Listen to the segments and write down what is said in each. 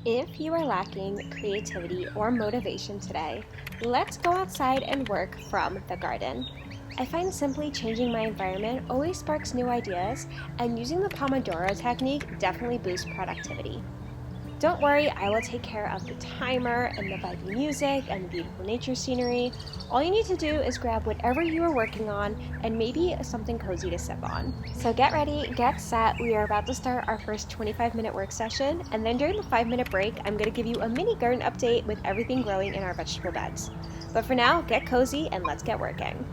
If you are lacking creativity or motivation today, let's go outside and work from the garden. I find simply changing my environment always sparks new ideas, and using the Pomodoro technique definitely boosts productivity. Don't worry, I will take care of the timer and the vibey music and the beautiful nature scenery. All you need to do is grab whatever you are working on and maybe something cozy to sip on. So get ready, get set. We are about to start our first 25-minute work session, and then during the 5-minute break, I'm going to give you a mini garden update with everything growing in our vegetable beds. But for now, get cozy and let's get working.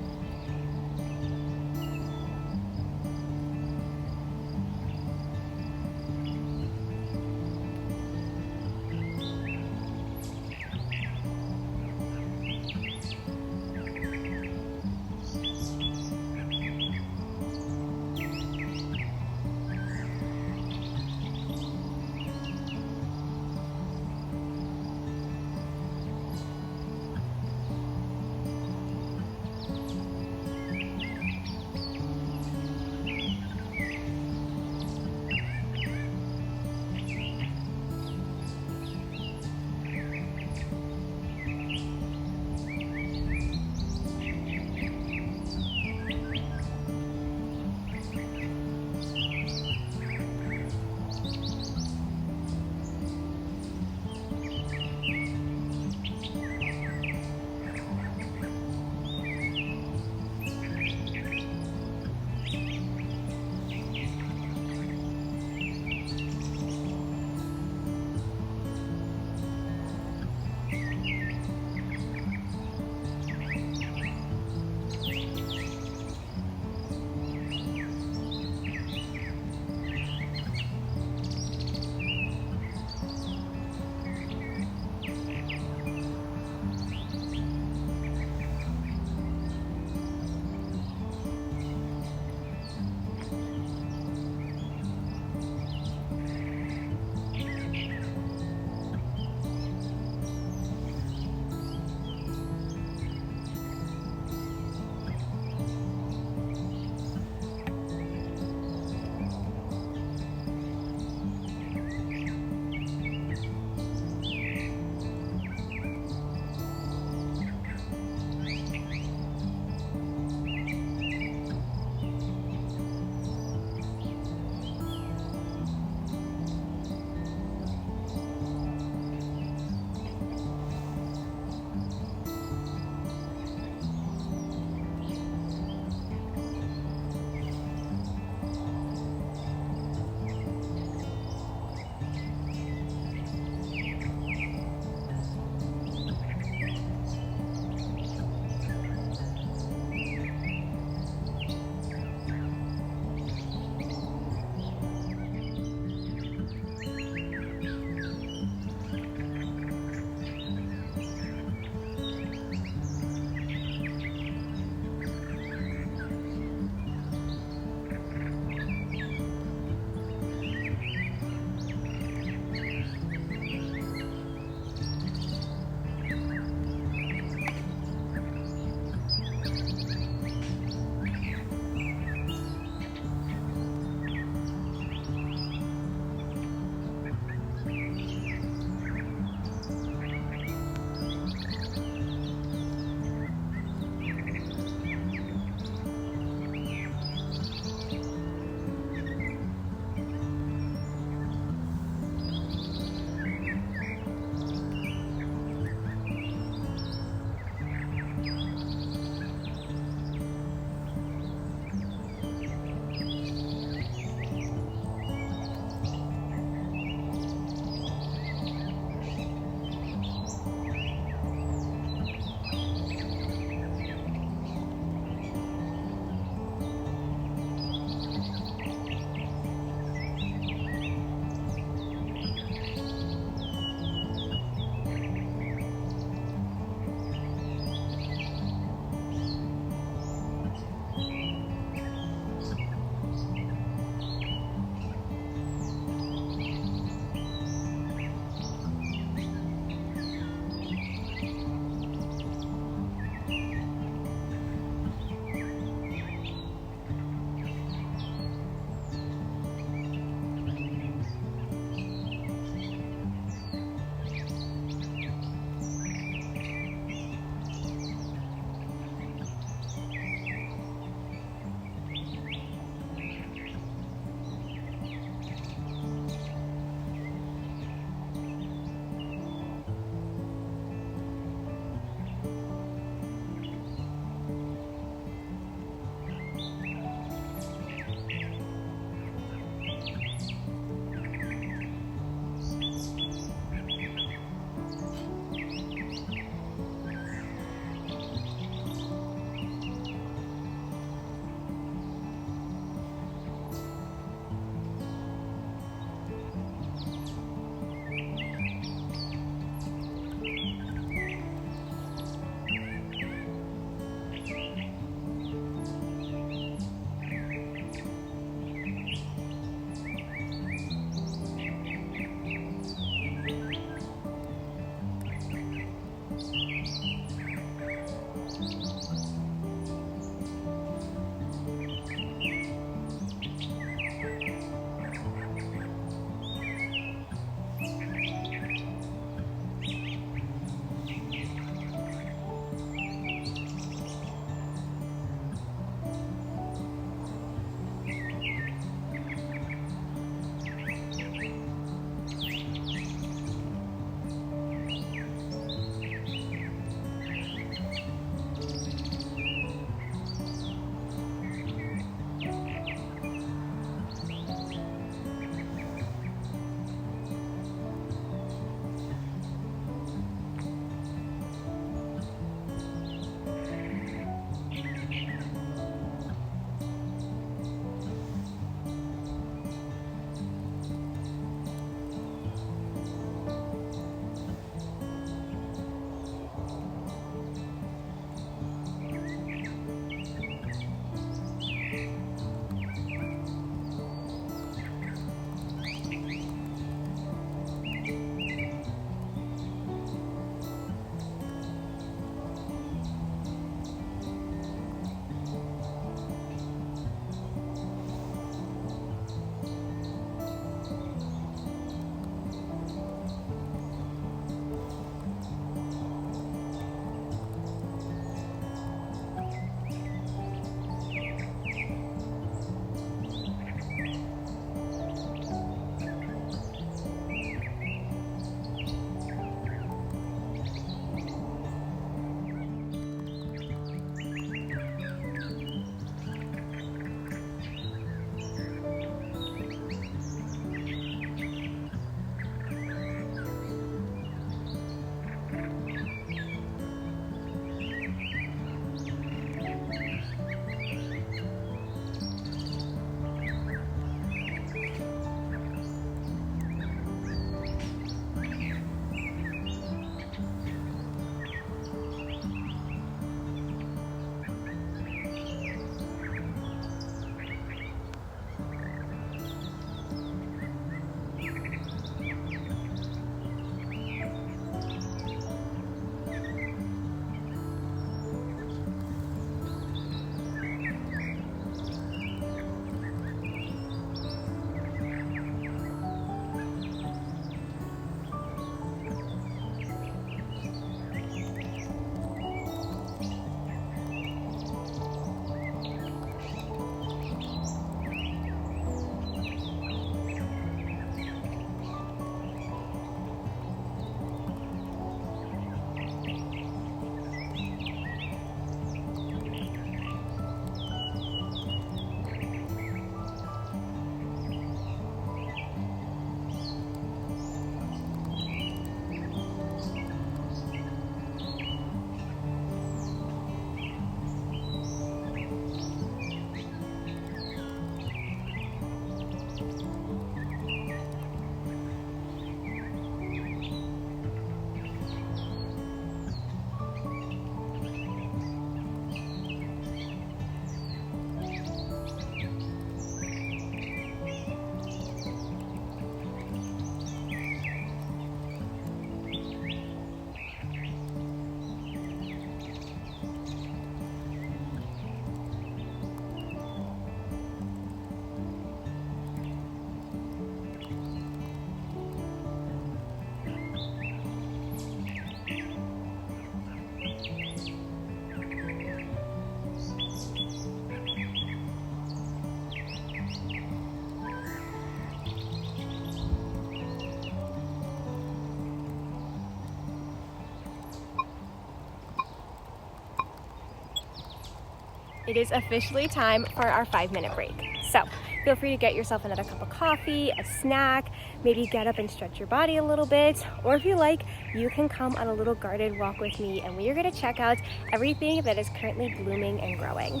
It is officially time for our 5-minute break. So feel free to get yourself another cup of coffee, a snack, maybe get up and stretch your body a little bit, or if you like, you can come on a little garden walk with me and we are going to check out everything that is currently blooming and growing.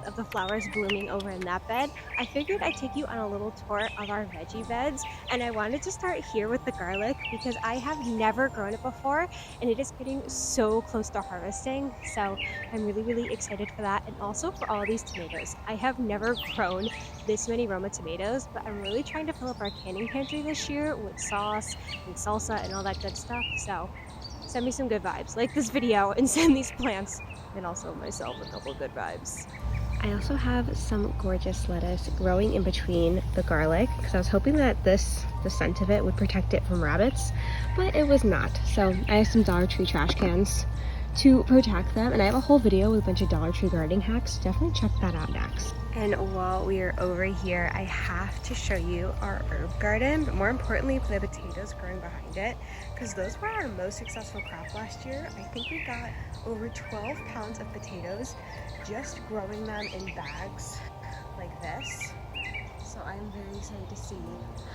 Of the flowers blooming over in that bed, I figured I'd take you on a little tour of our veggie beds, and I wanted to start here with the garlic because I have never grown it before and it is getting so close to harvesting, so I'm really excited for that, and also for all these tomatoes. I have never grown this many Roma tomatoes, but I'm really trying to fill up our canning pantry this year with sauce and salsa and all that good stuff, so send me some good vibes, like this video, and send these plants and also myself a couple good vibes. I also have some gorgeous lettuce growing in between the garlic because I was hoping that the scent of it would protect it from rabbits, but it was not. So I have some Dollar Tree trash cans to protect them, and I have a whole video with a bunch of Dollar Tree gardening hacks. Definitely check that out next. And while we are over here, I have to show you our herb garden, but more importantly, the potatoes growing behind it, because those were our most successful crop last year. I think we got over 12 pounds of potatoes just growing them in bags like this. So I'm very excited to see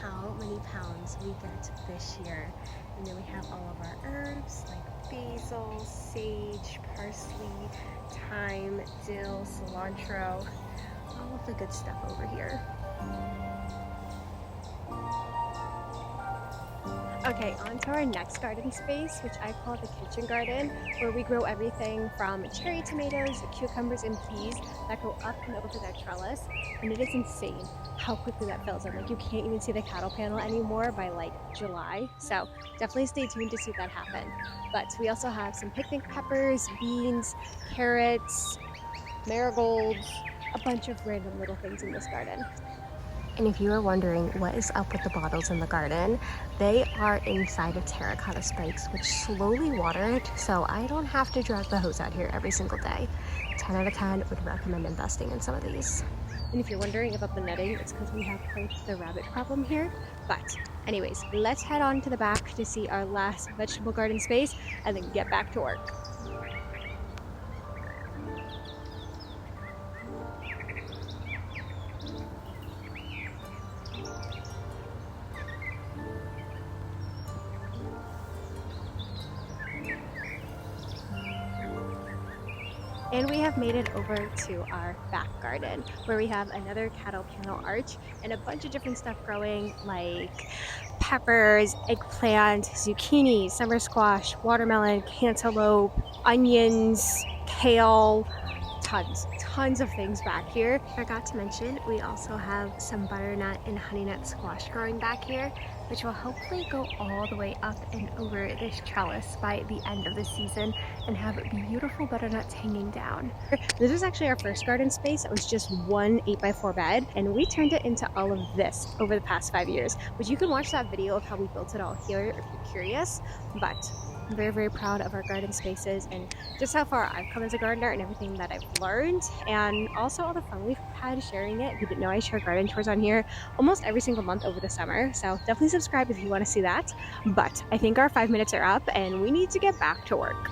how many pounds we get this year. And then we have all of our herbs like basil, sage, parsley, thyme, dill, cilantro, all of the good stuff over here. Okay, on to our next garden space, which I call the kitchen garden, where we grow everything from cherry tomatoes, cucumbers, and peas that go up and over that trellis. And it is insane how quickly that fills up. Like, you can't even see the cattle panel anymore by like July. So definitely stay tuned to see that happen. But we also have some picnic peppers, beans, carrots, marigolds, a bunch of random little things in this garden. And if you are wondering what is up with the bottles in the garden, they are inside of terracotta spikes, which slowly water it, so I don't have to drag the hose out here every single day. 10 out of 10 would recommend investing in some of these. And if you're wondering about the netting, it's because we have quite the rabbit problem here. But anyways, let's head on to the back to see our last vegetable garden space and then get back to work. And we have made it over to our back garden, where we have another cattle panel arch and a bunch of different stuff growing, like peppers, eggplant, zucchini, summer squash, watermelon, cantaloupe, onions, kale, tons of things back here. I forgot to mention, we also have some butternut and honey nut squash growing back here, which will hopefully go all the way up and over this trellis by the end of the season and have beautiful butternuts hanging down. This was actually our first garden space. It was just one 8x4 bed, and we turned it into all of this over the past 5 years, which you can watch that video of how we built it all here if you're curious. But I'm very proud of our garden spaces and just how far I've come as a gardener and everything that I've learned, and also all the fun we've had sharing it. If you didn't know, I share garden tours on here almost every single month over the summer, so definitely subscribe if you want to see that. But I think our 5 minutes are up and we need to get back to work.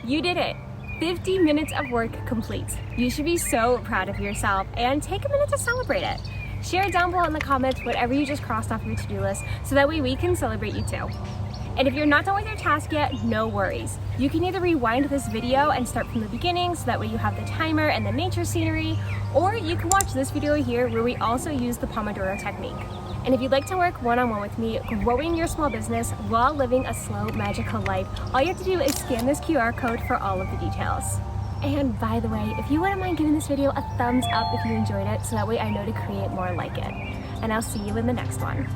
You did it! 50 minutes of work complete. You should be so proud of yourself and take a minute to celebrate it. Share down below in the comments whatever you just crossed off your to-do list so that way we can celebrate you too. And if you're not done with your task yet, no worries. You can either rewind this video and start from the beginning so that way you have the timer and the nature scenery, or you can watch this video here where we also use the Pomodoro technique. And if you'd like to work one-on-one with me, growing your small business while living a slow, magical life, all you have to do is scan this QR code for all of the details. And by the way, if you wouldn't mind giving this video a thumbs up if you enjoyed it, so that way I know to create more like it. And I'll see you in the next one.